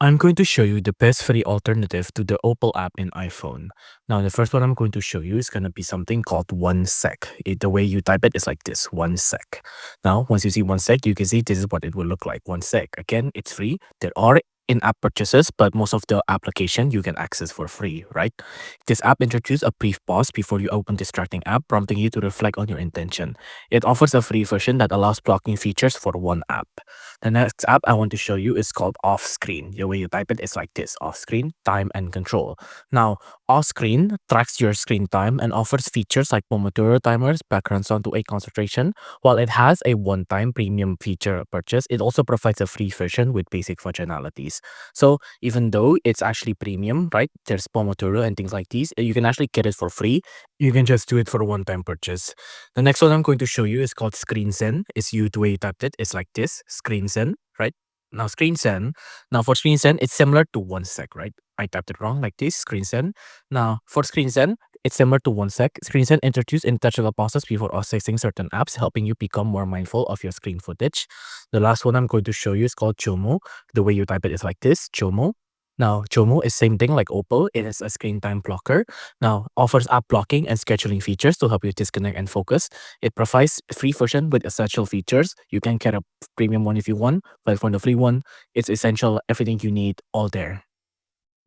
I'm going to show you the best free alternative to the Opal app in iPhone. Now, the first one I'm going to show you is going to be something called 1sec. The way you type it is like this, 1sec. Now, once you see 1sec, you can see this is what it will look like, 1sec. Again, it's free. There are in-app purchases, but most of the application you can access for free, right? This app introduces a brief pause before you open distracting app, prompting you to reflect on your intention. It offers a free version that allows blocking features for one app. The next app I want to show you is called Off Screen. The way you type it is like this: Off Screen, Time and Control. Now, Off Screen tracks your screen time and offers features like Pomodoro timers, background sound to aid concentration. While it has a one-time premium feature purchase, it also provides a free version with basic functionalities. So even though it's actually premium, right? There's Pomodoro and things like these. You can actually get it for free. You can just do it for a one-time purchase. The next one I'm going to show you is called Screen Zen. The way you typed it is like this, Screen Zen, right? Now Screen Zen. Now for Screen Zen, it's similar to 1sec, right? I typed it wrong like this, Screen Zen. Now for Screen Zen, it's similar to 1sec. Screen Zen introduces intentional pauses before accessing certain apps, helping you become more mindful of your screen footage. The last one I'm going to show you is called Chomo. The way you type it is like this, Chomo. Now, Chomo is same thing like Opal. It is a screen time blocker. Now, offers app blocking and scheduling features to help you disconnect and focus. It provides a free version with essential features. You can get a premium one if you want, but for the free one, it's essential, everything you need all there.